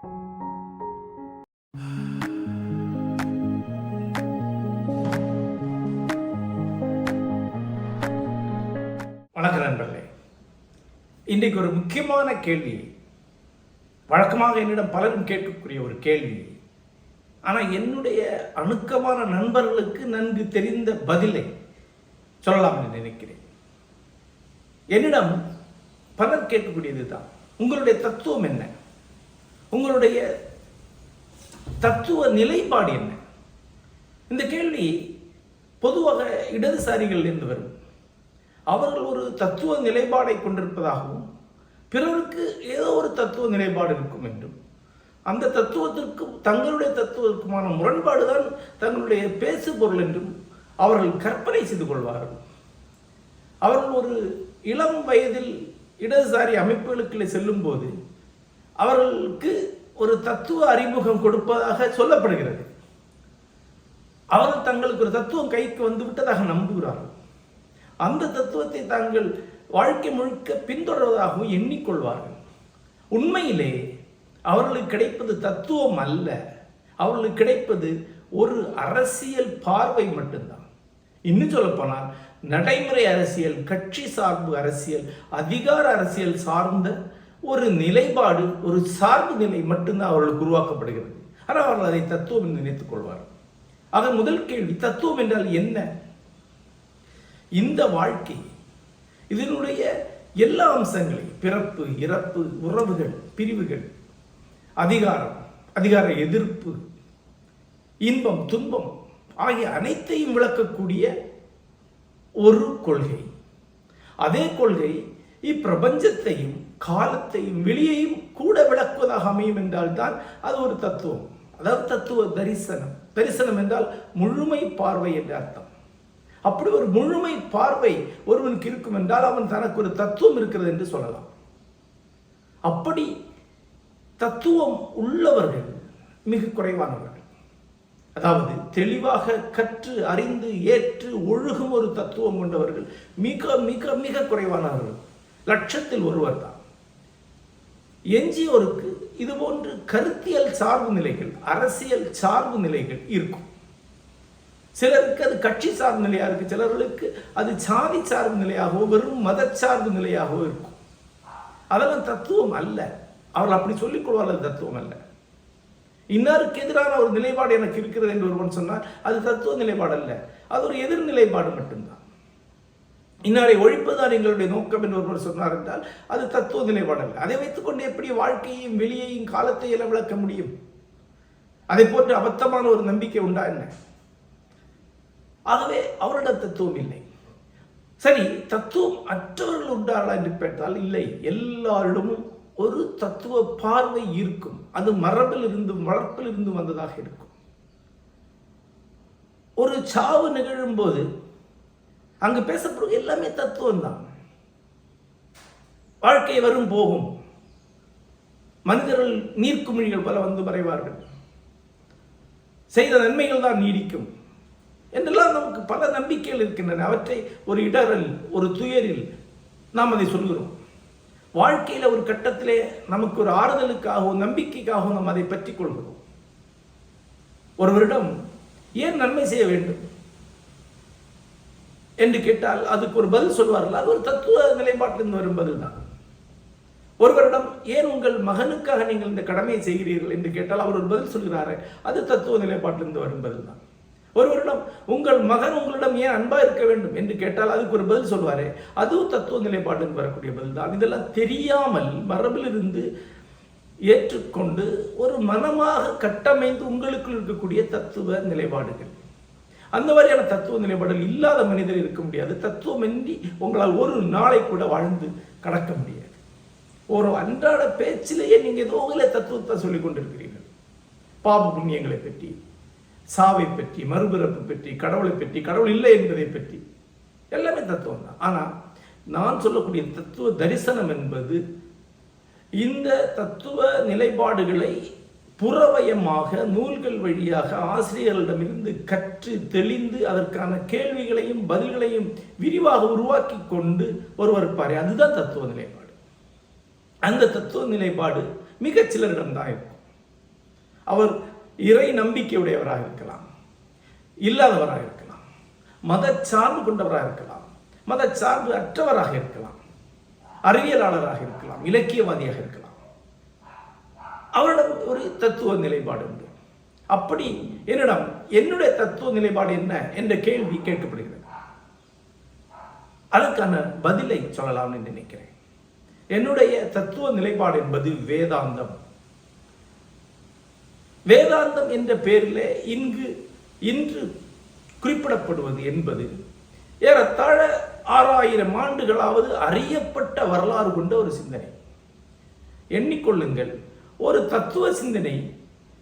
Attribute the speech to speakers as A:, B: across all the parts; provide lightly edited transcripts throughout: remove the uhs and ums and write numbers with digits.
A: வணக்கம் நண்பர்களே. இன்றைக்கு ஒரு முக்கியமான கேள்வி, வழக்கமாக என்னிடம் பலரும் கேட்கக்கூடிய ஒரு கேள்வி, ஆனால் என்னுடைய அணுக்கமான நண்பர்களுக்கு நன்கு தெரிந்த பதிலை சொல்லலாம் என்று நினைக்கிறேன். என்னிடம் பலர் கேட்கக்கூடியது தான், உங்களுடைய தத்துவம் என்ன, உங்களுடைய தத்துவ நிலைப்பாடு என்ன? இந்த கேள்வி பொதுவாக இடதுசாரிகள் இருந்து வரும். அவர்கள் ஒரு தத்துவ நிலைப்பாடை கொண்டிருப்பதாகவும், பிறருக்கு ஏதோ ஒரு தத்துவ நிலைப்பாடு இருக்கும் என்றும், அந்த தத்துவத்திற்கும் தங்களுடைய தத்துவத்துக்குமான முரண்பாடு தான் தங்களுடைய பேசு பொருள் என்றும் அவர்கள் கற்பனை செய்து கொள்வார்கள். அவர்கள் ஒரு இளம் வயதில் இடதுசாரி அமைப்புகளுக்கு செல்லும் போது அவர்களுக்கு ஒரு தத்துவ அறிமுகம் கொடுப்பதாக சொல்லப்படுகிறது. அவர்கள் தங்களுக்கு ஒரு தத்துவம் கைக்கு வந்து விட்டதாக நம்புகிறார்கள். அந்த தத்துவத்தை தாங்கள் வாழ்க்கை முழுக்க பின்தொடர்வதாகவும் எண்ணிக்கொள்வார்கள். உண்மையிலே அவர்களுக்கு கிடைப்பது தத்துவம் அல்ல, அவர்களுக்கு கிடைப்பது ஒரு அரசியல் பார்வை மட்டும்தான். இன்னும் சொல்லப்போனால் நடைமுறை அரசியல், கட்சி சார்பு அரசியல், அதிகார அரசியல் சார்ந்த ஒரு நிலைப்பாடு, ஒரு சார்பு நிலை மட்டும்தான் அவர்களுக்கு உருவாக்கப்படுகிறது. ஆனால் அவர்கள் அதை தத்துவம் என்று நினைத்துக் கொள்வார்கள். ஆக முதல் கேள்வி, தத்துவம் என்றால் என்ன? இந்த வாழ்க்கை, இதனுடைய எல்லா அம்சங்களையும், பிறப்பு, இறப்பு, உறவுகள், பிரிவுகள், அதிகாரம், அதிகார எதிர்ப்பு, இன்பம், துன்பம் ஆகிய அனைத்தையும் விளக்கக்கூடிய ஒரு கொள்கை. அதே கொள்கை இப்பிரபஞ்சத்தையும் காலத்தையும் வெளியையும் கூட விளக்குவதாக அமையும் என்றால் தான் அது ஒரு தத்துவம். அதாவது தத்துவ தரிசனம். தரிசனம் என்றால் முழுமை பார்வை என்ற அர்த்தம். அப்படி ஒரு முழுமை பார்வை ஒருவனுக்கு இருக்கும் என்றால் அவன் தனக்கு ஒரு தத்துவம் இருக்கிறது என்று சொல்லலாம். அப்படி தத்துவம் உள்ளவர்கள் மிக குறைவானவர்கள். அதாவது தெளிவாக கற்று அறிந்து ஏற்று ஒழுகும் ஒரு தத்துவம் கொண்டவர்கள் மிக மிக மிக குறைவானவர்கள். லட்சத்தில் ஒருவர் தான். எஞ்சியோருக்கு இதுபோன்று கருத்தியல் சார்பு நிலைகள், அரசியல் சார்பு நிலைகள் இருக்கும். சிலருக்கு அது கட்சி சார்பு நிலையாக இருக்கு, சிலர்களுக்கு அது சாதி சார்பு நிலையாகவோ வெறும் மத சார்பு நிலையாகவோ இருக்கும். அதெல்லாம் தத்துவம் அல்ல. அவர்கள் அப்படி சொல்லிக் கொள்வார்கள், தத்துவம் அல்ல. இன்னாருக்கு எதிரான ஒரு நிலைப்பாடு எனக்கு இருக்கிறது என்று ஒருவன் சொன்னால் அது தத்துவ நிலைப்பாடு அல்ல, அது ஒரு எதிர் நிலைப்பாடு மட்டும்தான். இன்னாரை ஒழிப்பதுதான் எங்களுடைய நோக்கம் என்று ஒருவர் சொன்னார் என்றால் அது தத்துவ நிலைப்பாடு அல்ல. அதை வைத்துக்கொண்டு எப்படி வாழ்க்கையையும் வெளியையும் காலத்தையும் எல்லாம் விளக்க முடியும்? அதை போன்று அபத்தமான ஒரு நம்பிக்கை உண்டா என்ன? ஆகவே அவரிடம் தத்துவம் இல்லை. சரி, தத்துவம் அற்றவர்கள் உண்டார்களா என்று கேட்டால் இல்லை. எல்லாரிடமும் ஒரு தத்துவ பார்வை இருக்கும். அது மரபில் இருந்து, வளர்ப்பில் இருந்து வந்ததாக இருக்கும். ஒரு சாவு நிகழும் போது அங்கு பேசப்படும் எல்லாமே தத்துவம் தான். வாழ்க்கை வரும் போகும், மனிதர்கள் நீர்க்குமிழிகள் பல வந்து மறைவார்கள், செய்த நன்மைகள் தான் நீடிக்கும் என்றெல்லாம் நமக்கு பல நம்பிக்கைகள் இருக்கின்றன. அவற்றை ஒரு இடரில், ஒரு துயரில் நாம் அதை சொல்கிறோம். வாழ்க்கையில் ஒரு கட்டத்திலே நமக்கு ஒரு ஆறுதலுக்காகவும் நம்பிக்கைக்காகவும் நாம் அதை பற்றி கொள்கிறோம். ஒருவரிடம் ஏன் நன்மை செய்ய வேண்டும் என்று கேட்டால் அதுக்கு ஒரு பதில் சொல்வார்கள். அது ஒரு தத்துவ நிலைப்பாட்டிலிருந்து வரும் பதில் தான். ஒருவரிடம் ஏன் உங்கள் மகனுக்காக நீங்கள் இந்த கடமையை செய்கிறீர்கள் என்று கேட்டால் அவர் ஒரு பதில் சொல்கிறாரு, அது தத்துவ நிலைப்பாட்டிலிருந்து வரும் பதில் தான். ஒருவரிடம் உங்கள் மகன் உங்களிடம் ஏன் அன்பா இருக்க வேண்டும் என்று கேட்டால் அதுக்கு ஒரு பதில் சொல்வாரு, அதுவும் தத்துவ நிலைப்பாட்டில் வரக்கூடிய பதில் தான். இதெல்லாம் தெரியாமல் மரபில் இருந்து ஏற்றுக்கொண்டு ஒரு மனமாக கட்டமைந்து உங்களுக்குள் இருக்கக்கூடிய தத்துவ நிலைப்பாடுகள். அந்த மாதிரியான தத்துவ நிலைப்பாடுகள் இல்லாத மனிதர் இருக்க முடியாது. தத்துவமின்றி உங்களால் ஒரு நாளை கூட வாழ்ந்து கடக்க முடியாது. ஒரு அன்றாட பேச்சிலேயே நீங்க ஏதோ தத்துவத்தை சொல்லிக் கொண்டிருக்கிறீர்கள். பாப புண்ணியங்களை பற்றி, சாவை பற்றி, மறுபிறப்பு பற்றி, கடவுளை பற்றி, கடவுள் இல்லை என்பதை பற்றி எல்லாமே தத்துவம் தான். ஆனால் நான் சொல்லக்கூடிய தத்துவ தரிசனம் என்பது இந்த தத்துவ நிலைப்பாடுகளை புறவயமாக நூல்கள் வழியாக ஆசிரியர்களிடமிருந்து கற்று தெளிந்து அதற்கான கேள்விகளையும் பதில்களையும் விரிவாக உருவாக்கி கொண்டு ஒருவர் இருப்பார். அதுதான் தத்துவ நிலைப்பாடு. அந்த தத்துவ நிலைப்பாடு மிகச் சிலரிடம் தான் இருக்கும். அவர் இறை நம்பிக்கையுடையவராக இருக்கலாம், இல்லாதவராக இருக்கலாம், மத சார்பு கொண்டவராக இருக்கலாம், மத சார்பு அற்றவராக இருக்கலாம், அறிவியலாளராக இருக்கலாம், இலக்கியவாதியாக இருக்கலாம். அவரிடம் ஒரு தத்துவ நிலைப்பாடு உண்டு. அப்படி என்னிடம் என்னுடைய தத்துவ நிலைப்பாடு என்ன என்ற கேள்வி கேட்கப்படுகிறது. அதற்கான பதிலை சொல்லலாம்னு நினைக்கிறேன். என்னுடைய தத்துவ நிலைப்பாடு என்பது வேதாந்தம். வேதாந்தம் என்ற பெயரில் இன்று குறிப்பிடப்படுவது என்பது ஏறத்தாழ 6000 ஆண்டுகளாவது அறியப்பட்ட வரலாறு கொண்ட ஒரு சிந்தனை. எண்ணிக்கொள்ளுங்கள், ஒரு தத்துவ சிந்தனை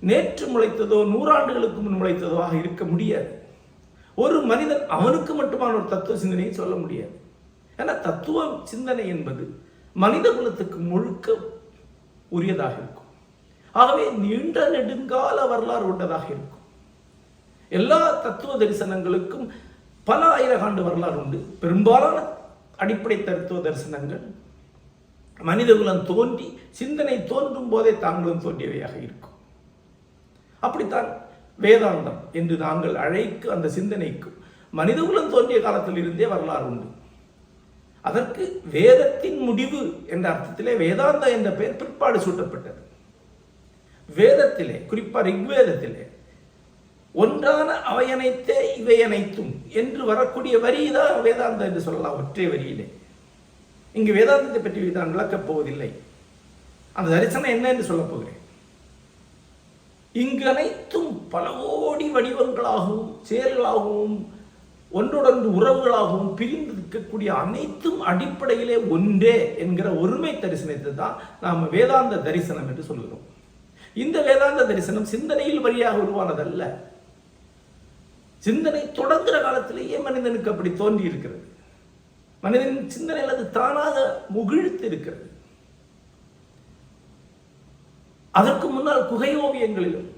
A: நேற்று முளைத்ததோ 100 ஆண்டுகளுக்கு முன் முளைத்ததோ இருக்க முடியாது. ஒரு மனிதன் அவனுக்கு மட்டுமான ஒரு தத்துவ சிந்தனையை சொல்ல முடியாது. ஏன்னா தத்துவ சிந்தனை என்பது மனித குலத்துக்கு முழுக்க உரியதாக இருக்கும். ஆகவே நீண்ட நெடுங்கால வரலாறு கொண்டதாக இருக்கும். எல்லா தத்துவ தரிசனங்களுக்கும் பல ஆயிரம் ஆண்டு வரலாறு உண்டு. பெரும்பாலான அடிப்படை தத்துவ தரிசனங்கள் மனிதகுலம் தோன்றி சிந்தனை தோன்றும் போதே தாங்களும் தோன்றியவையாக இருக்கும். அப்படித்தான் வேதாந்தம் என்று நாங்கள் அழைக்க அந்த சிந்தனைக்கும் மனிதகுலம் தோன்றிய காலத்தில் இருந்தே வரலாறு உண்டு. அதற்கு வேதத்தின் முடிவு என்ற அர்த்தத்திலே வேதாந்தா என்ற பெயர் பிற்பாடு சூட்டப்பட்டது. வேதத்திலே, குறிப்பாக ரிக்வேதத்திலே, ஒன்றான அவையனைத்தே இவை அனைத்தும் என்று வரக்கூடிய வரிதான் வேதாந்தம் என்று சொல்லலாம், ஒற்றை வரியிலே. இங்கு வேதாந்தத்தை பற்றி நான் விளக்கப் போவதில்லை. அந்த தரிசனம் என்ன என்று சொல்லப் போகிறேன். இங்கு அனைத்தும் பல கோடி வடிவங்களாகவும் செயல்களாகவும் ஒன்றொடொன்று உறவுகளாகவும் பிரிந்து இருக்கக்கூடிய அனைத்தும் அடிப்படையிலே ஒன்றே என்கிற ஒருமை தரிசனத்தை தான் நாம் வேதாந்த தரிசனம் என்று சொல்கிறோம். இந்த வேதாந்த தரிசனம் சிந்தனையில் வழியாக உருவானதல்ல. சிந்தனை தொடங்குகிற காலத்திலேயே மனிதனுக்கு அப்படி தோன்றி இருக்கிறது. மனிதனின் சிந்தனையில் அது தானாக முகிழ்த்து இருக்கிறது. அதற்கு முன்னால் குகை ஓவியங்களிலும்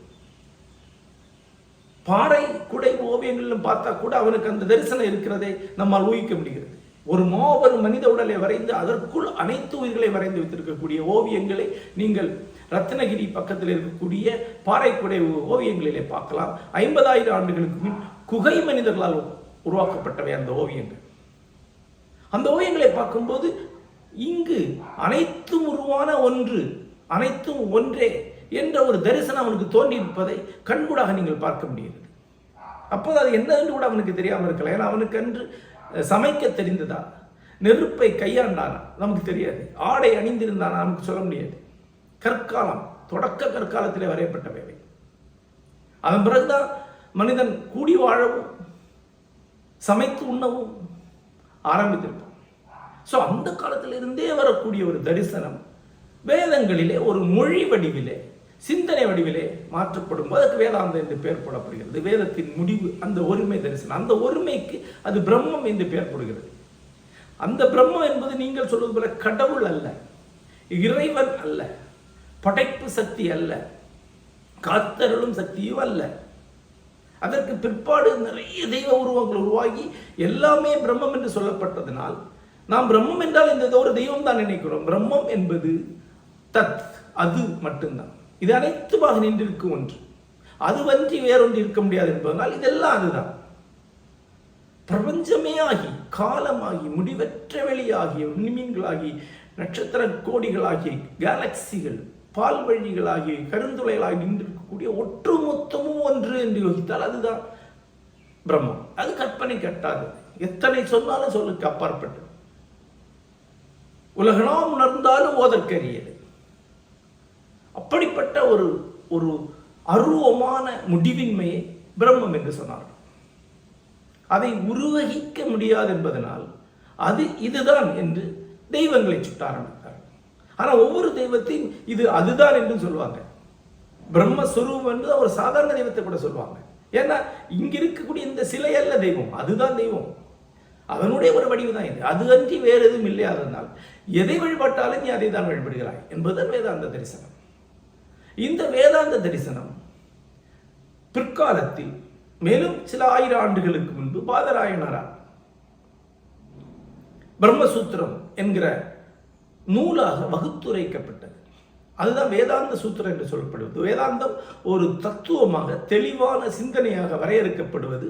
A: பாறை குடை ஓவியங்களிலும் பார்த்தா கூட அவனுக்கு அந்த தரிசனம் இருக்கிறதை நம்மால் ஊகிக்க முடிகிறது. ஒரு மாபெரும் மனித உடலை வரைந்து அதற்குள் அனைத்து உயிர்களை வரைந்து வைத்திருக்கக்கூடிய ஓவியங்களை நீங்கள் ரத்னகிரி பக்கத்தில் இருக்கக்கூடிய பாறைக்குடை ஓவியங்களிலே பார்க்கலாம். 50,000 ஆண்டுகளுக்கு முன் குகை மனிதர்களால் உருவாக்கப்பட்டவை அந்த ஓவியங்கள். அந்த ஓவியங்களை பார்க்கும்போது இங்கு அனைத்தும் உருவான ஒன்று, அனைத்தும் ஒன்றே என்ற ஒரு தரிசனம் அவனுக்கு தோன்றி இருப்பதை கண்கூடாக நீங்கள் பார்க்க முடிகிறது. அப்போது அது என்னன்னு கூட அவனுக்கு தெரியாமல் இருக்கலாம். ஏன்னா அவனுக்கு அன்று சமைக்க தெரிந்ததா, நெருப்பை கையாண்டானா நமக்கு தெரியாது, ஆடை அணிந்திருந்தானா நமக்கு சொல்ல முடியாது. கற்காலம், தொடக்க கற்காலத்திலே வரையப்பட்டவை. அதன் பிறகுதான் மனிதன் கூடி வாழவும் சமைத்து உண்ணவும் ஆரம்பித்திருப்பான். ஸோ அந்த காலத்திலிருந்தே வரக்கூடிய ஒரு தரிசனம் வேதங்களிலே ஒரு மொழி வடிவிலே, சிந்தனை வடிவிலே மாற்றப்படும் போது அதுக்கு வேதாந்தம் என்று பெயர் போடப்படுகிறது. வேதத்தின் முடிவு அந்த ஒருமை தரிசனம். அந்த ஒருமைக்கு அது பிரம்மம் என்று பெயர் போடுகிறது. அந்த பிரம்மம் என்பது நீங்கள் சொல்வது போல கடவுள் அல்ல, இறைவன் அல்ல, படைப்பு சக்தி அல்ல, காத்தருளும் சக்தியும் அல்ல. அதற்கு பிற்பாடு நிறைய தெய்வ உருவங்கள் உருவாகி எல்லாமே பிரம்மம் என்று சொல்லப்பட்டதனால் நாம் பிரம்மம் என்றால் இந்த ஒரு தெய்வம் தான் நினைக்கிறோம். பிரம்மம் என்பது தத், அது மட்டும்தான். இது அனைத்துமாக நின்றிருக்கும் ஒன்று, அதுவன்றி வேறொன்று இருக்க முடியாது என்பதனால் இதெல்லாம் அதுதான். பிரபஞ்சமே ஆகி, காலமாகி, முடிவற்ற வெளியாகிய விண்மீன்களாகி, நட்சத்திர கோடிகளாகிய கேலக்சிகள், பால்வழிகளாகிய கருந்துளைகளாகி நின்றிருக்கக்கூடிய ஒட்டுமொத்தமும் ஒன்று என்று யோசித்தால் அதுதான் பிரம்மம். அது கற்பனை கட்டாது. எத்தனை சொன்னாலும் சொல்லுக்கு அப்பாற்பட்டு, உலகனாம் உணர்ந்தாலும் ஓதற்கரியது. அப்படிப்பட்ட ஒரு அருவமான முடிவின்மையை பிரம்மம் என்று சொன்னார். அதை உருவகிக்க முடியாது என்பதனால் அது இதுதான் என்று தெய்வங்களை சுட்ட ஆரம்பித்தார். ஆனால் ஒவ்வொரு தெய்வத்தையும் இது அதுதான் என்று சொல்லுவாங்க. பிரம்மஸ்வரூபம் என்று ஒரு சாதாரண தெய்வத்தை கூட சொல்லுவாங்க. ஏன்னா இங்க இருக்கக்கூடிய இந்த சிலை அல்ல தெய்வம், அதுதான் தெய்வம். அதனுடைய ஒரு வடிவு தான் இது, அது அன்றி வேறு எதுவும் இல்லையாதனால் எதை வழிபட்டாலும் நீ அதை தான் வழிபடுகிறாய் என்பதுதான் வேதாந்த தரிசனம். இந்த வேதாந்த தரிசனம் பிற்காலத்தில் மேலும் சில 1000 ஆண்டுகளுக்கு முன்பு பாதராயணரால் பிரம்மசூத்திரம் என்கிற நூலாக வகுத்துரைக்கப்பட்டது. அதுதான் வேதாந்த சூத்திரம் என்று சொல்லப்படுவது. வேதாந்தம் ஒரு தத்துவமாக தெளிவான சிந்தனையாக வரையறுக்கப்படுவது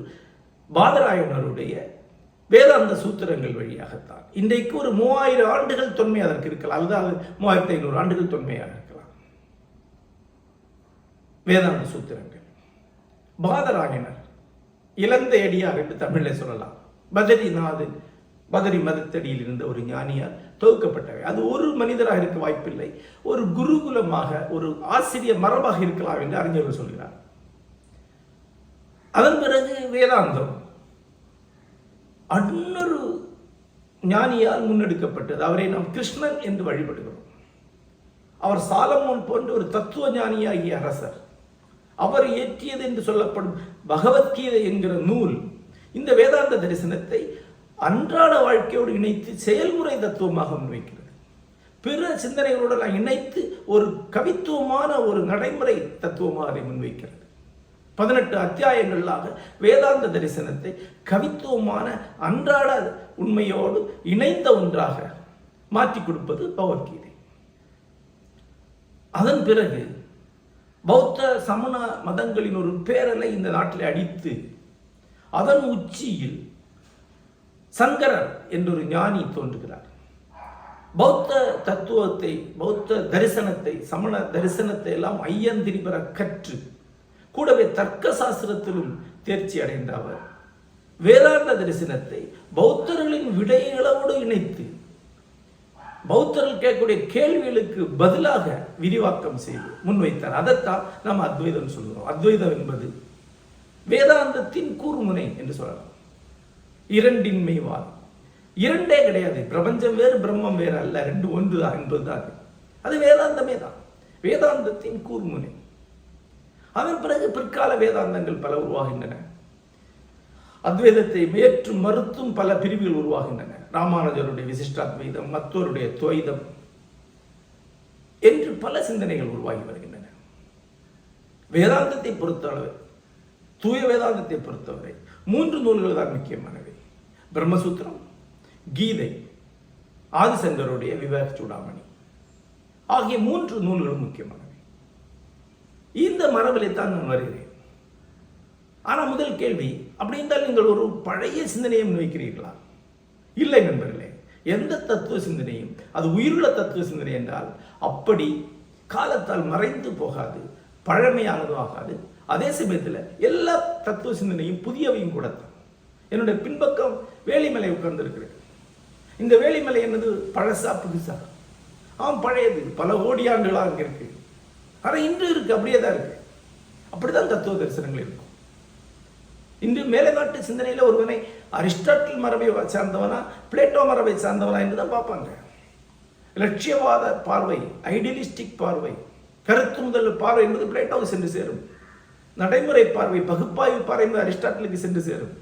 A: பாதராயணருடைய வேதாந்த சூத்திரங்கள் வழியாகத்தான். இன்றைக்கு ஒரு 3000 ஆண்டுகள் தொன்மை அதற்கு இருக்கலாம், அல்லது 3500 ஆண்டுகள் தொன்மையாக இருக்கலாம். வேதாந்த சூத்திரங்கள் பாதராயணர் இழந்த அடியார் என்று தமிழில் சொல்லலாம். பதரிநாதன் பதரி மதத்தடியில் இருந்த ஒரு ஞானியார் தொகுக்கப்பட்டவை. அது ஒரு மனிதராக இருக்க வாய்ப்பில்லை, ஒரு குருகுலமாக ஒரு ஆசிரியர் மரபாக இருக்கலாம் என்று அறிஞர்கள் சொல்கிறார். அதன் பிறகு வேதாந்தம் இன்னொரு ஞானியால் முன்னெடுக்கப்பட்டது. அவரை நாம் கிருஷ்ணன் என்று வழிபடுகிறோம். அவர் சாலமோன் போன்ற ஒரு தத்துவ ஞானியாகிய அரசர். அவர் இயற்றியது என்று சொல்லப்படும் பகவத்கீதை என்கிற நூல் இந்த வேதாந்த தரிசனத்தை அன்றாட வாழ்க்கையோடு இணைத்து செயல்முறை தத்துவமாக முன்வைக்கிறது. பிற சிந்தனைகளோடு இணைத்து ஒரு கவித்துவமான ஒரு நடைமுறை தத்துவமாக அதை முன்வைக்கிறது. 18 அத்தியாயங்களாக வேதாந்த தரிசனத்தை கவித்துவமான அன்றாட உண்மையோடு இணைந்த ஒன்றாக மாற்றி கொடுப்பது பகவத்கீதை. அதன் பிறகு பௌத்த சமண மதங்களின் ஒரு பேரலை இந்த நாட்டில் அடித்து அதன் உச்சியில் சங்கரர் என்றொரு ஞானி தோன்றுகிறார். பௌத்த தத்துவத்தை, பௌத்த தரிசனத்தை, சமண தரிசனத்தை எல்லாம் ஐயந்திரிபர கற்று கூடவே தர்க்க சாஸ்திரத்திலும் தேர்ச்சி அடைந்த அவர் வேதாந்த தரிசனத்தை பௌத்தர்களின் விடைகளோடு இணைத்து பௌத்தர்கள் கேட்கக்கூடிய கேள்விகளுக்கு பதிலாக விரிவாக்கம் செய்து முன்வைத்தார். அதைத்தான் நாம் அத்வைதம் சொல்கிறோம். அத்வைதம் என்பது வேதாந்தத்தின் கூர்முனை என்று சொல்லலாம். இரண்டின்மை வாதம். இரண்டே கிடையாது, பிரபஞ்சம் வேறு பிரம்மம் வேறு அல்ல, ரெண்டு ஒன்றுதான் என்பதுதான் அது வேதாந்தமே தான், வேதாந்தத்தின் கூர்முனை. அதன் பிறகு பிற்கால வேதாந்தங்கள் பல உருவாகின்றன. அத்வைதத்தை மேற்றும் மறுத்தும் பல பிரிவுகள் உருவாகின்றன. ராமானுஜருடைய விசிஷ்டாத்வைதம், மத்தோருடைய துவைதம் என்று பல சிந்தனைகள் உருவாகி வருகின்றன. வேதாந்தத்தை பொறுத்தளவு, தூய வேதாந்தத்தை பொறுத்தவரை 3 நூல்கள் தான் முக்கியமானவை. பிரம்மசூத்திரம், கீதை, ஆதிசங்கருடைய விவேக சூடாமணி ஆகிய 3 நூல்களும் முக்கியமானவை. இந்த மரபிலே தான் நான் வருகிறேன். ஆனால் முதல் கேள்வி, அப்படி என்றால் நீங்கள் ஒரு பழைய சிந்தனையை முன்வைக்கிறீர்களா? இல்லை நண்பர்களே. எந்த தத்துவ சிந்தனையும் அது உயிருள்ள தத்துவ சிந்தனை என்றால் அப்படி காலத்தால் மறைந்து போகாது, பழமையானதும் ஆகாது. அதே சமயத்தில் எல்லா தத்துவ சிந்தனையும் புதியவையும் கூட தான். என்னுடைய பின்பக்கம் வேலிமலை உட்கார்ந்து இருக்கிறது. இந்த வேலிமலை என்னது, பழசா புதுசா? பழையது, பல கோடியாண்டுகளாக அங்கே இருக்கு. ஆனால் இன்று இருக்கு, அப்படியே தான் இருக்கு. அப்படிதான் தத்துவ தரிசனங்கள் இருக்கும். இன்று மேலை நாட்டு சிந்தனையில் ஒருவனை அரிஸ்டாட்டில் மரபை சார்ந்தவனா பிளேட்டோ மரபை சார்ந்தவனா என்று தான் பார்ப்பாங்க. லட்சியவாத பார்வை, ஐடியலிஸ்டிக் பார்வை, கருத்து முதல் பார்வை என்பது பிளேட்டோவுக்கு சென்று சேரும். நடைமுறை பார்வை, பகுப்பாய்வு பார்வை என்பது அரிஸ்டாட்டிலுக்கு சென்று சேரும்.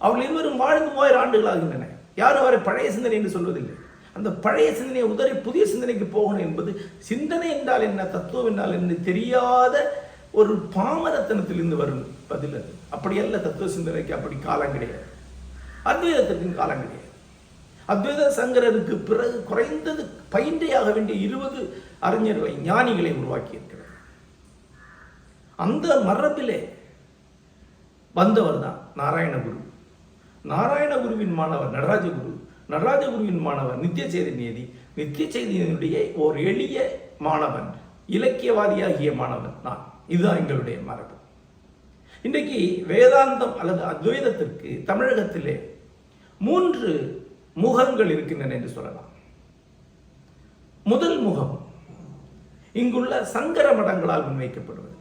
A: அவர்கள் இருவரும் வாழ்ந்து 3000 ஆண்டுகள் ஆகின்றன. யாரும் அவரை பழைய சிந்தனை என்று சொல்வதில்லை. அந்த பழைய சிந்தனையை உதறி புதிய சிந்தனைக்கு போகணும் என்பது சிந்தனை என்றால் என்ன, தத்துவம் என்றால் என்ன தெரியாத ஒரு பாமரத்தனத்திலிருந்து வரும் பதில் அது. அப்படியல்ல தத்துவ சிந்தனைக்கு அப்படி காலம் கிடையாது. அத்வைதத்திற்கும் காலம் கிடையாது. அத்வைத சங்கரருக்கு பிறகு குறைந்தது பயின்றையாக வேண்டிய 20 அறிஞர்களை, ஞானிகளை உருவாக்கி இருக்கிறார். அந்த மரபிலே வந்தவர் தான் நாராயணகுரு. நாராயணகுருவின் மாணவர் நடராஜகுரு, நடராஜகுருவின் மாணவர் நித்திய சைதன்யதி, நித்திய சைதன்யனுடைய ஒரு எளிய மாணவன், இலக்கியவாதியாகிய மாணவன் நான். இதுதான் எங்களுடைய மரபு. இன்றைக்கு வேதாந்தம் அல்லது அத்வைதத்திற்கு தமிழகத்திலே 3 முகங்கள் இருக்கின்றன என்று சொல்லலாம். முதல் முகம் இங்குள்ள சங்கர மடங்களால் முன்வைக்கப்படுவது.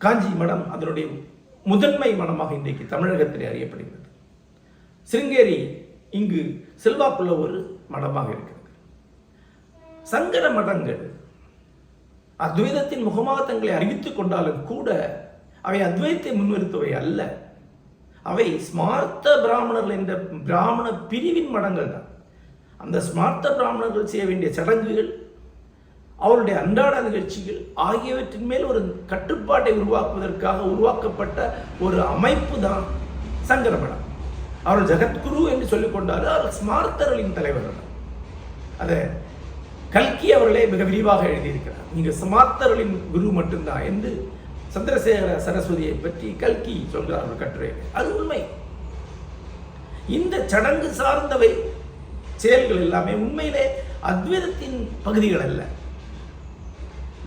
A: காஞ்சி மடம் அதனுடைய முதன்மை மடமாக இன்றைக்கு தமிழகத்திலே அறியப்படுகிறது. சிருங்கேரி இங்கு செல்வாக்குள்ள ஒரு மடமாக இருக்கிறது. சங்கர மடங்கள் அத்வைதத்தின் முகமாக தங்களை அறிவித்துக் கொண்டாலும் கூட அவை அத்வைதத்தை முன்னிறுத்துவை அல்ல. அவை ஸ்மார்த்த பிராமணர்கள் என்ற பிராமண பிரிவின் மடங்கள் தான். அந்த ஸ்மார்த்த பிராமணர்கள் செய்ய வேண்டிய சடங்குகள், அவருடைய அன்றாட நிகழ்ச்சிகள் ஆகியவற்றின் மேல் ஒரு கட்டுப்பாட்டை உருவாக்குவதற்காக உருவாக்கப்பட்ட ஒரு அமைப்பு தான் சங்கர மடம். அவர்கள் ஜெகத்குரு என்று சொல்லிக் கொண்டாலும் அவர்கள் ஸ்மார்த்தர்களின் தலைவர்கள். அதை கல்கி அவர்களே மிக விரிவாக எழுதியிருக்கிறார். நீங்க சமார்த்தர்களின் குரு மட்டும்தான் என்று சந்திரசேகர சரஸ்வதியை பற்றி கல்கி சொல்கிறார் ஒரு கட்டுரை. அது உண்மை. இந்த சடங்கு சார்ந்தவை செயல்கள் எல்லாமே உண்மையிலே அத்வைதத்தின் பகுதிகள் அல்ல.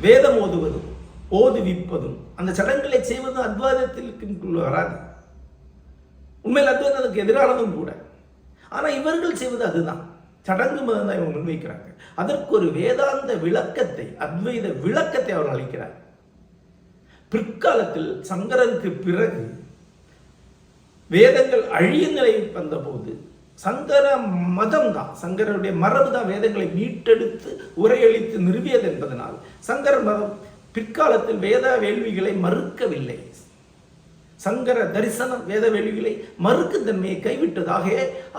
A: வேதம் ஓதுவதும் ஓதுவிப்பதும் அந்த சடங்குகளை செய்வதும் அத்வைதத்திற்கு வராது. உண்மையில் அத்வைதத்துக்கு எதிரானதும் கூட. ஆனால் இவர்கள் செய்வது அதுதான். சடங்கு மதம் தான் இவங்க முன்வைக்கிறாங்க. அதற்கு ஒரு வேதாந்த விளக்கத்தை, அத்வைத விளக்கத்தை அவர்கள் அளிக்கிறார். பிற்காலத்தில் சங்கரருக்கு பிறகு வேதங்கள் அழிய நிலை வந்த போது சங்கர மதம் தான், சங்கரருடைய மரபு தான் வேதங்களை மீட்டெடுத்து உரையளித்து நிறுவியது என்பதனால் சங்கர மதம் பிற்காலத்தில் வேத வேள்விகளை மறுக்கவில்லை. சங்கர தரிசனம் வேத வேள்விகளை மறுக்கும் தன்மையை கைவிட்டதாக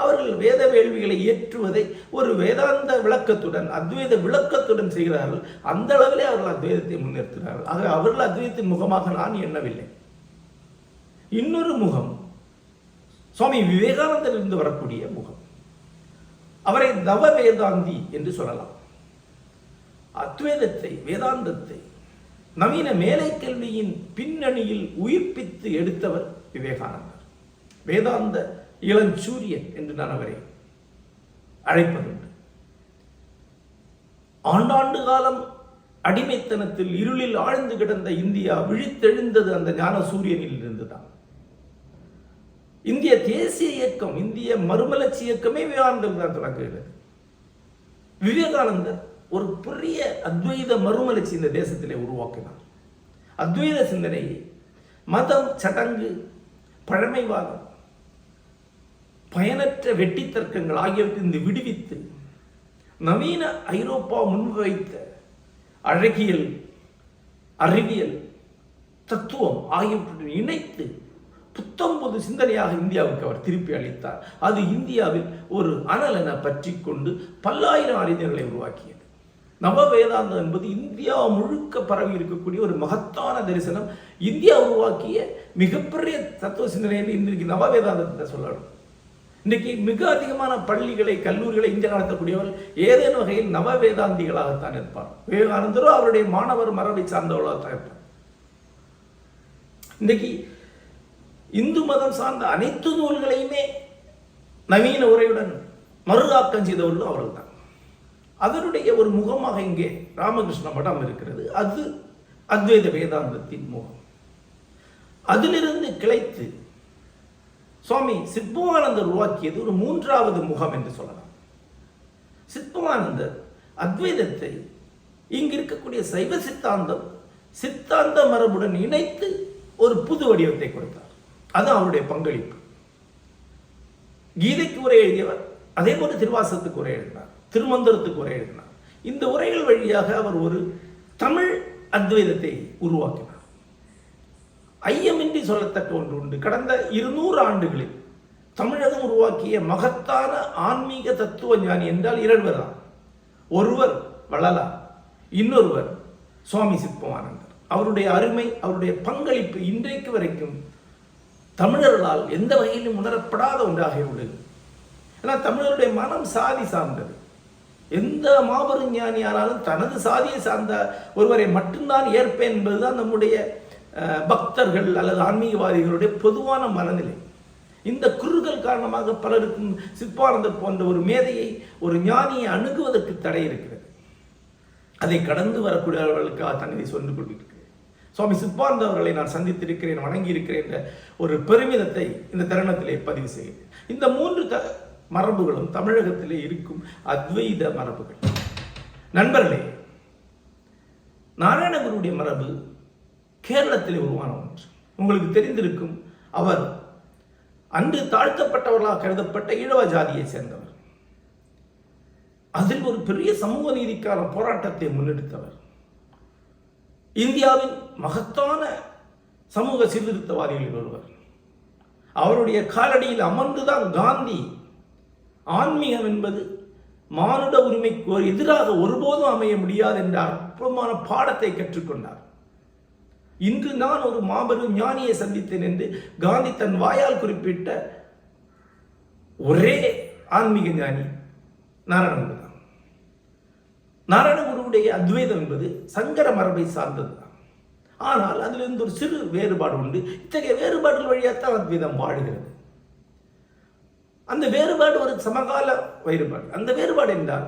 A: அவர்கள் வேத வேள்விகளை ஏற்றுவதை ஒரு வேதாந்த விளக்கத்துடன், அத்வைத விளக்கத்துடன் செய்கிறார்கள். அந்த அளவிலே அவர்கள் அத்வைதத்தை முன்னிறுத்துகிறார்கள். ஆக அவர்கள் அத்வைதத்தின் முகமாக நான் எண்ணவில்லை. இன்னொரு முகம் சுவாமி விவேகானந்தர் இருந்து வரக்கூடிய முகம். அவரை நவ வேதாந்தி என்று சொல்லலாம். அத்வைதத்தை, வேதாந்தத்தை நவீன மேலை கல்வியின் பின்னணியில் உயிர்ப்பித்து எடுத்தவர் விவேகானந்தர். வேதாந்த இளஞ்சூரியன் என்று நான் அவரை அழைப்பதுண்டு. ஆண்டாண்டு காலம் அடிமைத்தனத்தில் இருளில் ஆழ்ந்து கிடந்த இந்தியா விழித்தெழுந்தது அந்த ஞான சூரியனில் இருந்துதான். இந்திய தேசிய இயக்கம், இந்திய மறுமலர்ச்சி இயக்கமே விவேகானந்தர் தான் தொடங்குகிறது. விவேகானந்தர் ஒரு பெரிய அத்வைத மறுமலர்ச்சி இந்த தேசத்திலே உருவாக்கினார். அத்வைத சிந்தனையை மதம், சடங்கு, பழமைவாதம், பயனற்ற வெட்டி தர்க்கங்கள் ஆகியவற்றிலிருந்து விடுவித்து நவீன ஐரோப்பா முன்வைத்த அழகியல், அறிவியல், தத்துவம் ஆகியவற்றுடன் இணைத்து புத்தம்பது சிந்தனையாக இந்தியாவுக்கு அவர் திருப்பி அளித்தார். அது இந்தியாவில் ஒரு அனல் என பற்றி கொண்டு பல்லாயிரம் அறிஞர்களை உருவாக்கியது. நவ வேதாந்தம் என்பது இந்தியா முழுக்க பரவி இருக்கக்கூடிய ஒரு மகத்தான தரிசனம். இந்தியா உருவாக்கிய மிகப்பெரிய தத்துவ சிந்தனையில் இன்றைக்கு நவ வேதாந்தத்தை சொல்லணும். இன்றைக்கு மிக அதிகமான பள்ளிகளை, கல்லூரிகளை இந்தியா நடத்தக்கூடியவர்கள் ஏதேனும் வகையில் நவ வேதாந்திகளாகத்தான் இருப்பார். விவேகானந்தரோ அவருடைய மாணவர் மரபை சார்ந்தவர்களாகத்தான் இருப்பார். இன்றைக்கு இந்து மதம் சார்ந்த அனைத்து நூல்களையுமே நவீன உரையுடன் மறுஆக்கம் செய்தவர்களும் அவர்கள் தான். அதனுடைய ஒரு முகமாக இங்கே ராமகிருஷ்ண மடம் இருக்கிறது. அது அத்வைத வேதாந்தத்தின் முகம். அதிலிருந்து கிளைத்து சுவாமி சித்பவானந்தர் உருவாக்கியது ஒரு மூன்றாவது முகம் என்று சொல்லலாம். சித்பவானந்தர் அத்வைதத்தை இங்கு இருக்கக்கூடிய சைவ சித்தாந்தம், சித்தாந்த மரபுடன் இணைத்து ஒரு புது வடிவத்தை கொடுத்தார். அது அவருடைய பங்களிப்பு. கீதைக்கு உரை எழுதியவர், அதே போல திருவாசகத்துக்கு உரை எழுதினார், திருமந்திரத்துக்கு உரை எழுதினார். இந்த உரைகள் வழியாக அவர் ஒரு தமிழ் அத்வைதத்தை உருவாக்கினார். ஐயமின்றி சொல்லத்தக்க ஒன்று உண்டு. கடந்த 200 ஆண்டுகளில் தமிழகம் உருவாக்கிய மகத்தான ஆன்மீக தத்துவ ஞானி என்றால் 2 தான். ஒருவர் வள்ளலார், இன்னொருவர் சுவாமி சித்பவானந்தர். அவருடைய அருமை, அவருடைய பங்களிப்பு இன்றைக்கு வரைக்கும் தமிழர்களால் எந்த வகையிலும் உணரப்படாத ஒன்றாக உள்ளது. ஏன்னா தமிழருடைய மனம் சாதி சார்ந்தது. எந்த மாபெரும் ஞானியானாலும் தனது சாதியை சார்ந்த ஒருவரை மட்டும்தான் ஏற்பேன் என்பதுதான் நம்முடைய பக்தர்கள் அல்லது ஆன்மீகவாதிகளுடைய பொதுவான மனநிலை. இந்த குறுகல் காரணமாக பலருக்கும் சித்பவானந்தர் போன்ற ஒரு மேதையை, ஒரு ஞானியை அணுகுவதற்கு தடை இருக்கிறது. அதை கடந்து வரக்கூடியவர்களுக்காக தன்னை சொல்லிக் கொண்டிருக்கிறது. சுவாமி சித்பவானந்தர் அவர்களை நான் சந்தித்திருக்கிறேன், வணங்கி இருக்கிறேன் என்ற ஒரு பெருமிதத்தை இந்த தருணத்திலே பதிவு செய்கிறேன். இந்த 3 மரபுகளும் தமிழகத்திலே இருக்கும் அத்வைத மரபுகள். நண்பர்களே, நாராயணகுருடைய மரபு கேரளத்திலே உருவான ஒன்று. உங்களுக்கு தெரிந்திருக்கும், அவர் அன்று தாழ்த்தப்பட்டவர்களாக கருதப்பட்ட ஈழவ ஜாதியை சேர்ந்தவர். அதில் ஒரு பெரிய சமூக நீதிக்கான போராட்டத்தை முன்னெடுத்தவர். இந்தியாவின் மகத்தான சமூக சீர்திருத்தவாதிகளில் ஒருவர். அவருடைய காலடியில் அமர்ந்துதான் காந்தி ஆன்மீகம் என்பது மானுட உரிமைக்கு எதிராக ஒருபோதும் அமைய முடியாது என்ற அற்புதமான பாடத்தை கற்றுக்கொண்டார். இன்று நான் ஒரு மாபெரும் ஞானியை சந்தித்தேன் என்று காந்தி தன் வாயால் குறிப்பிட்ட ஒரே ஆன்மீக ஞானி நாராயணகுரு தான். நாராயணகுருவுடைய அத்வைதம் என்பது சங்கர மரபை சார்ந்தது தான். ஆனால் அதிலிருந்து ஒரு சிறு வேறுபாடு உண்டு. இத்தகைய வேறுபாடுகள் வழியாகத்தான் அத்வைதம் வாழ்கிறது. அந்த வேறுபாடு ஒரு சமகால வேறுபாடு. அந்த வேறுபாடு என்றால்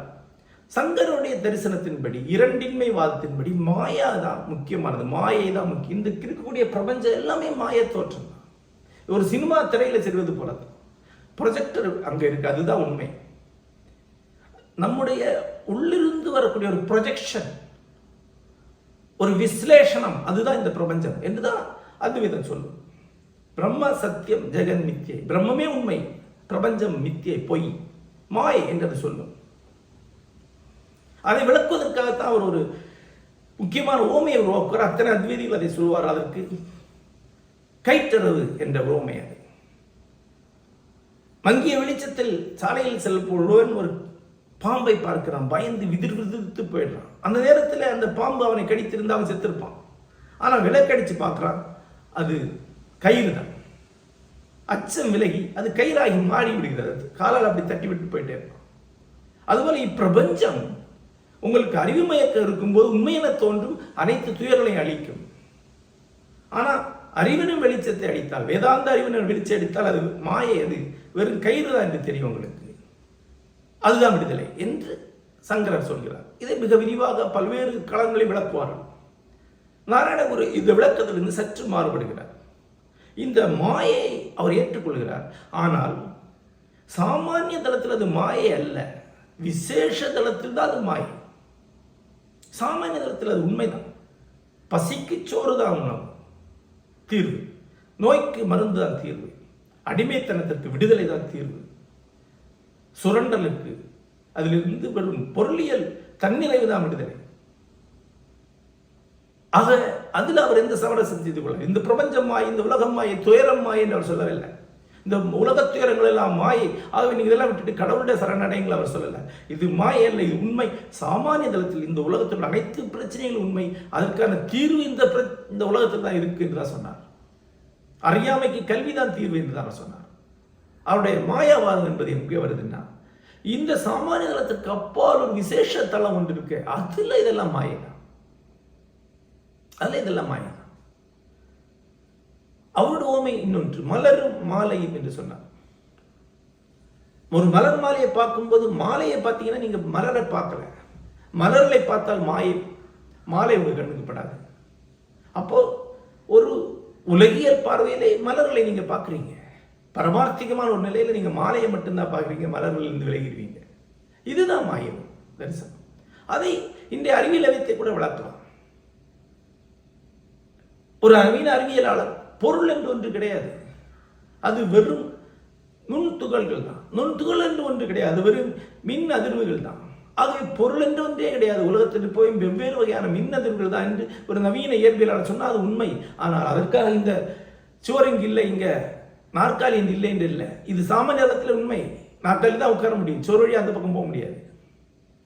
A: சங்கருடைய தரிசனத்தின்படி, இரண்டின்மை வாதத்தின்படி மாயா தான் முக்கியமானது. மாயை தான் முக்கியம். இந்த இருக்கக்கூடிய பிரபஞ்சம் எல்லாமே மாய தோற்றம் தான். ஒரு சினிமா திரையில செல்வது போல தான். ப்ரொஜெக்டர் அங்க இருக்கு, அதுதான் உண்மை. நம்முடைய உள்ளிருந்து வரக்கூடிய ஒரு ப்ரொஜெக்ஷன், ஒரு விஸ்லேஷனம், அதுதான் இந்த பிரபஞ்சம் என்றுதான் அத்வைதம் சொல்லும். பிரம்ம சத்தியம் ஜெகன் மித்யை. பிரம்மமே உண்மை, பிரபஞ்சம் மித்யை, பொய், மாயை என்றது சொல்லும். அதை விளக்குவதற்காகத்தான் அவர் ஒரு முக்கியமான ஓமையை உருவாக்குவார். அத்தனை அத்வைதிகள் அதை சொல்வார். அதற்கு கைத்தரவு என்ற ஓமை. அது மங்கிய வெளிச்சத்தில் சாலையில் செல்லும் ஒரு பாம்பை பார்க்கிறான். பயந்து விதிர்விதிர்த்து போயிடுறான். அந்த நேரத்தில் அந்த பாம்பு அவனை கடித்திருந்த அவன் செத்திருப்பான். ஆனால் விளக்கடிச்சு பார்க்கிறான், அது கயிறு தான். அச்சம் விலகி அது கயிறாகி மாறி விடுகிறது. காலால் அப்படி தட்டி விட்டு போயிட்டே இருப்பான். அதுபோல இப்பிரபஞ்சம் உங்களுக்கு அறிவு மயக்கம் இருக்கும்போது உண்மையென தோன்றும், அனைத்து துயர்களையும் அளிக்கும். ஆனால் அறிவினும் வெளிச்சத்தை அடித்தால், வேதாந்த அறிவினும் வெளிச்சம் அடித்தால் அது மாயை, அது வெறும் கயிறு தான் என்று தெரியும் உங்களுக்கு. அதுதான் விடுதலை என்று சங்கரர் சொல்கிறார். இதை மிக விரிவாக பல்வேறு களங்களை விளக்குவார்கள். நாராயணகுரு இந்த விளக்கத்திலிருந்து சற்று மாறுபடுகிறார். இந்த மாயை அவர் ஏற்றுக்கொள்கிறார். ஆனால் சாமானிய தளத்தில் அது மாயை அல்ல, விசேஷ தளத்தில் தான் அது மாயை. சாமானிய தளத்தில் அது உண்மைதான். பசிக்கு சோறு தான் உணவு, தீர்வு. நோய்க்கு மருந்து தான் தீர்வு. அடிமைத்தனத்திற்கு விடுதலை தான் தீர்வு. சுரண்டலுக்கு அதிலிருந்து வரும் பொருளியல் தன்னிறைவு தான் விடுதலை. ஆக அதில் அவர் எந்த சமரசம் செய்து கொள்ள, இந்த பிரபஞ்சம் மாயை, இந்த உலகம் மாயை, துயரம் மாயை என்று அவர் சொல்லவில்லை. இந்த உலக துயரங்கள் எல்லாம் மாயை, ஆகவே நீங்கள் இதெல்லாம் விட்டுட்டு கடவுளுடைய சரணடைங்கள் அவர் சொல்லலை. இது மாயை அல்ல, இது உண்மை. சாமானிய தளத்தில் இந்த உலகத்தில் அனைத்து பிரச்சனைகளும் உண்மை. அதற்கான தீர்வு இந்த உலகத்தில் தான் இருக்கு என்று தான் சொன்னார். அறியாமைக்கு கல்விதான் தீர்வு என்று தான் சொன்னார். அவருடைய மாயாவாதம் என்பது எங்கே வருதுன்னா, இந்த சாமானிய தளத்திற்கு அப்பால் ஒரு விசேஷ தளம் ஒன்று இருக்கு, அதுல இதெல்லாம் மாயை தான். அதுல இதெல்லாம் மாயை தான். அவருடைய ஓமை இன்னொன்று, மலரும் மாலையும் என்று சொன்னார். ஒரு மலர் மாலையை பார்க்கும்போது, மாலையை பார்த்தீங்கன்னா நீங்க மலரை பார்க்கல, மலர்களை பார்த்தால் மாலை உங்க கண்ணுக்கு படாது. அப்போ ஒரு உலகியல் பார்வையிலே மலர்களை நீங்க பார்க்குறீங்க. பரமார்த்திகமான ஒரு நிலையில நீங்க மாலையை மட்டும்தான் பார்க்குறீங்க, மலர்கள் இருந்து விலகிடுவீங்க. இதுதான் மாயம் தரிசனம். அதை இன்றைய அறிவியல் வைத்தை கூட விளக்கலாம். ஒரு நவீன அறிவியலாளர் பொருள் என்று ஒன்று கிடையாது, அது வெறும் நுண்துகள்கள் தான். நுண்துகள் என்று ஒன்று கிடையாது, வெறும் மின் அதிர்வுகள் தான். ஆகவே பொருள் என்று ஒன்றே கிடையாது. உலகத்தில் போய் வெவ்வேறு வகையான மின் அதிர்வுகள் தான் என்று ஒரு நவீன இயற்பியலாளர் சொன்னால் அது உண்மை. ஆனால் அதற்காக இந்த சுவர் இங்கு இல்லை, இங்க நாற்காலி என்று இல்லை என்று இல்லை. இது சாமானிய இடத்துல உண்மை. நாற்காலி தான் உட்கார முடியும், சுவர் வழி அந்த பக்கம் போக முடியாது.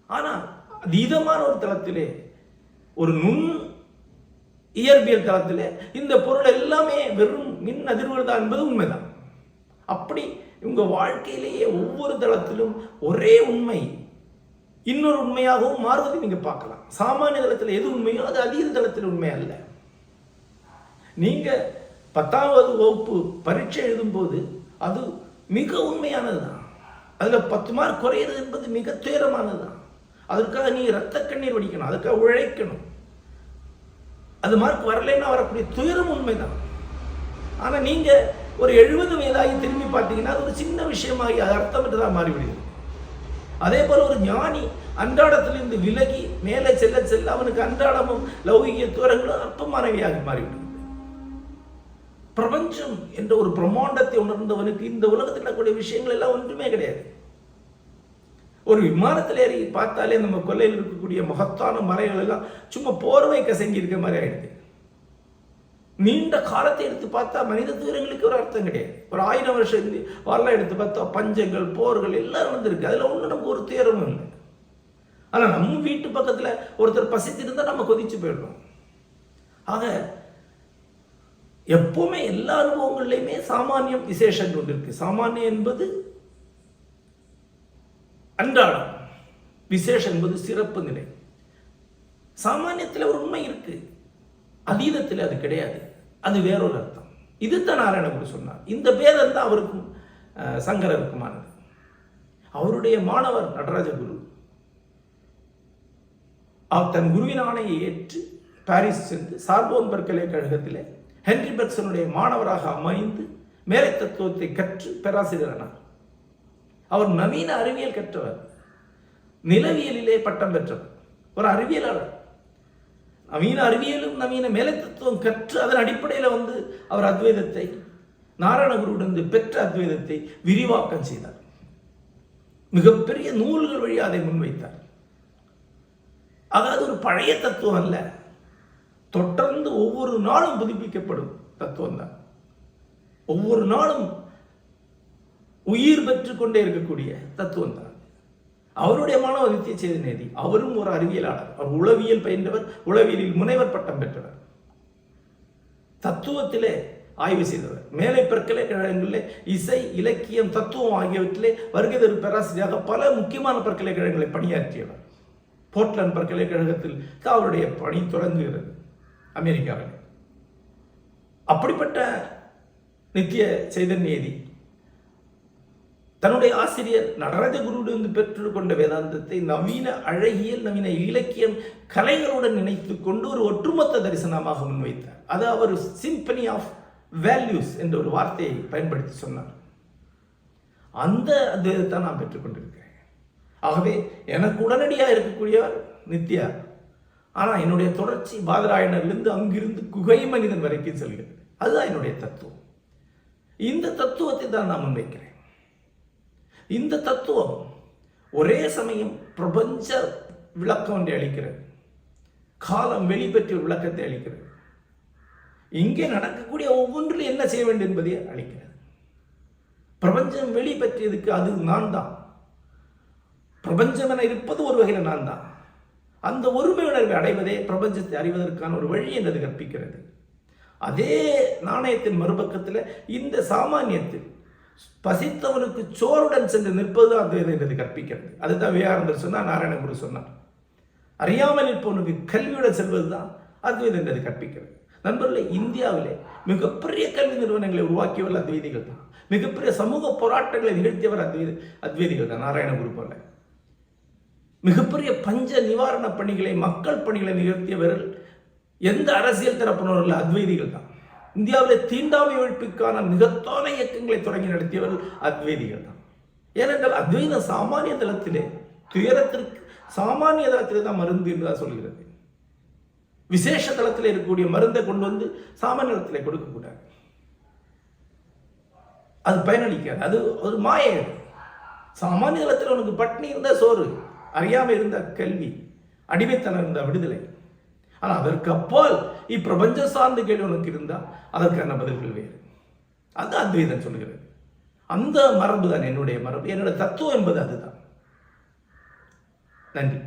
A: ஆனால் அதீதமான ஒரு தளத்திலே, ஒரு நுண் இயற்பியல் தளத்தில் இந்த பொருள் எல்லாமே வெறும் மின் அதிர்வுகள் தான் என்பது உண்மைதான். அப்படி உங்க வாழ்க்கையிலேயே ஒவ்வொரு தளத்திலும் ஒரே உண்மை இன்னொரு உண்மையாகவும் மாறுவதை நீங்க பார்க்கலாம். சாமானிய தளத்தில் எது உண்மையோ அது அதீத தளத்தில் உண்மை அல்ல. நீங்க 10வது வகுப்பு பரீட்சை எழுதும் போது அது மிக உண்மையானது தான். அதுல 10 மார்க் குறையிறது என்பது மிக துயரமானது தான். அதற்காக நீ ரத்த கண்ணீர் வடிக்கணும், அதுக்காக உழைக்கணும். அது மார்க் வரலைன்னா வரக்கூடிய துயரம் உண்மைதான். ஆனா நீங்க ஒரு 70 வயதாகி திரும்பி பார்த்தீங்கன்னா அது ஒரு சின்ன விஷயமாகி அது அர்த்தமற்றதாக மாறிவிடுகிறது. அதே போல ஒரு ஞானி அன்றாடத்திலிருந்து விலகி மேலே செல்ல செல்ல அவனுக்கு அன்றாடமும் லௌகிக துயரங்களும் அற்பமானவையாக மாறிவிடுகிறது. பிரபஞ்சம் என்ற ஒரு பிரம்மாண்டத்தை உணர்ந்தவனுக்கு இந்த உலகத்தில் இருக்கக்கூடிய விஷயங்கள் எல்லாம் ஒன்றுமே கிடையாது. ஒரு விமானத்தில் ஏறி பார்த்தாலே நம்ம கொல்லையில் இருக்கக்கூடிய மகத்தான மலைகள் எல்லாம் சும்மா போர்வை கசங்கி இருக்க மாதிரி ஆயிடுது. நீண்ட காலத்தை எடுத்து பார்த்தா மனித துயரங்களுக்கு ஒரு அர்த்தம் கிடையாது. ஒரு 1000 வருஷம் வரலாறு எடுத்து பார்த்தா பஞ்சங்கள், போர்கள் எல்லாம் வந்திருக்கு. அதுல ஒண்ணு நமக்கு ஒரு துயரமும் இல்லை. ஆனா நம்ம வீட்டு பக்கத்துல ஒருத்தர் பசித்திருந்தா நம்ம கொதிச்சு போயிடுறோம். ஆக எப்பவுமே எல்லா அனுபவங்கள்லையுமே சாமானியம் விசேஷம் ஒன்று இருக்கு. சாமானியம் என்பது அன்றாடம், விசேஷம் என்பது சிறப்பு நிலை. சாமானியத்தில் ஒரு உண்மை இருக்கு, அதீதத்தில் அது கிடையாது, அது வேறொரு அர்த்தம். இதுதான் நாராயணகுரு சொன்னார். இந்த பேதம் தான் அவருக்கும் சங்கரருக்குமானது. அவருடைய மாணவர் நடராஜகுரு அவர் தன் குருவின் ஆணையை ஏற்று பாரிஸ் சென்று சார்போன் பல்கலைக்கழகத்தில் ஹென்றி பெர்க்சனுடைய மாணவராக அமைந்து மேலை தத்துவத்தை கற்று பேராசிரியரானார். அவர் நவீன அறிவியல் கற்றவர், நிலவியலிலே பட்டம் பெற்றவர், ஒரு அறிவியலாளர். நவீன அறிவியலும் நவீன மேலை தத்துவம் கற்று அதன் அடிப்படையில் அவர் அத்வைதத்தை நாராயணகுருவிடம் பெற்ற அத்வைதத்தை விரிவாக்கம் செய்தார். மிகப்பெரிய நூல்கள் வழியாக அதை முன்வைத்தார். அதாவது ஒரு பழைய தத்துவம் அல்ல, தொடர்ந்து ஒவ்வொரு நாளும் புதுப்பிக்கப்படும் தத்துவம் தான். ஒவ்வொரு நாளும் உயிர் பெற்றுக் கொண்டே இருக்கக்கூடிய தத்துவம் தான். அவருடைய மாணவர் நித்திய சேதனேதி, அவரும் ஒரு அறிவியலாளர். அவர் உளவியல் பயின்றவர், உளவியலில் முனைவர் பட்டம் பெற்றவர், தத்துவத்திலே ஆய்வு செய்தவர். மேலை பல்கலைக்கழகங்களிலே இசை, இலக்கியம், தத்துவம் ஆகியவற்றிலே வருகை தரும் பேராசிரியராக பல முக்கியமான பல்கலைக்கழகங்களை பணியாற்றியவர். போர்ட்லாந்து பல்கலைக்கழகத்தில் அவருடைய பணி தொடங்குகிறது அமெரிக்காவில். அப்படிப்பட்ட நித்திய சைதன்யேதி தன்னுடைய ஆசிரியர் நடராஜகுருவிலிருந்து பெற்றுக்கொண்ட வேதாந்தத்தை நவீன அழகியல், நவீன இலக்கியம், கலைகளுடன் இணைத்துக் கொண்டு ஒரு ஒட்டுமொத்த தரிசனமாக முன்வைத்தார். அது அவர் சிம்பனி ஆஃப் வேல்யூஸ் என்ற ஒரு வார்த்தையை பயன்படுத்தி சொன்னார். அந்த அத்வைதத்தை நான் பெற்றுக்கொண்டிருக்கிறேன். ஆகவே எனக்கு உடனடியாக இருக்கக்கூடியவர் நித்யா. ஆனால் என்னுடைய தொடர்ச்சி பாதராயணர்லேருந்து அங்கிருந்து குகை மனிதன் வரைக்கும் செல்கிறது. அதுதான் என்னுடைய தத்துவம். இந்த தத்துவத்தை தான் நான் முன்வைக்கிறேன். இந்த தத்துவம் ஒரே சமயம் பிரபஞ்ச விளக்கம் ஒன்றை அளிக்கிறது, காலம் வெளிப்பற்றிய விளக்கத்தை அளிக்கிறது, இங்கே நடக்கக்கூடிய ஒவ்வொன்றில் என்ன செய்ய வேண்டும் என்பதை அளிக்கிறது. பிரபஞ்சம் வெளிப்பற்றியதுக்கு அது நான் தான். பிரபஞ்சம் என இருப்பது ஒரு வகையில் நான் தான். அந்த ஒருமை உணர்வை அடைவதே பிரபஞ்சத்தை அறிவதற்கான ஒரு வழி என்றது கற்பிக்கிறது. அதே நாணயத்தின் மறுபக்கத்தில் இந்த சாமானியத்தில் பசித்தவனுக்கு சோறுடன் சென்று நிற்பது அத்வைதம் என்றது கற்பிக்கிறது. அதுதான் விவேகானந்தர் சொன்னார், நாராயணகுரு சொன்னார். அறியாமல் இருப்பவனுக்கு கல்வியுடன் செல்வது தான் அத்வைதம் என்றது கற்பிக்கிறது. நண்பர்களே, இந்தியாவிலே மிகப்பெரிய கல்வி நிறுவனங்களை உருவாக்கியவர் அத்வைதிகள் தான். மிகப்பெரிய சமூக போராட்டங்களை நிகழ்த்தியவர் அத்வைதிகள் தான், நாராயணகுரு போல. மிகப்பெரிய பஞ்ச நிவாரண பணிகளை, மக்கள் பணிகளை நிகழ்த்தியவர்கள் எந்த அரசியல் தரப்பினர்கள் அத்வைதிகள் தான். இந்தியாவில் தீண்டாமை ஒழிப்புக்கான மிகத்தான இயக்கங்களை தொடங்கி நடத்தியவர்கள் அத்வைதிகள் தான். ஏனென்றால் அத்வைதம் சாமானிய தளத்திலே துயரத்திற்கு சாமானிய தளத்திலே தான் மருந்து என்று தான் சொல்கிறது. விசேஷ தளத்தில் இருக்கக்கூடிய மருந்தை கொண்டு வந்து சாமானிய தளத்திலே கொடுக்கக்கூடாது, அது பயனளிக்காது, அது ஒரு மாயை. சாமானிய தளத்தில் உனக்கு பட்னி இருந்த சோறு, அறியாமல் இருந்த கல்வி, அடிமைத்தனம் இருந்த விடுதலை. ஆனால் அதற்கு அப்பால் இப்பிரபஞ்சம் சார்ந்த கேள்வி உனக்கு இருந்தால் அதற்கான பதில்கள் வேறு. அது அத்வைதம் சொல்கிறது. அந்த மரபு தான் என்னுடைய மரபு, என்னுடைய தத்துவம் என்பது அதுதான். நன்றி.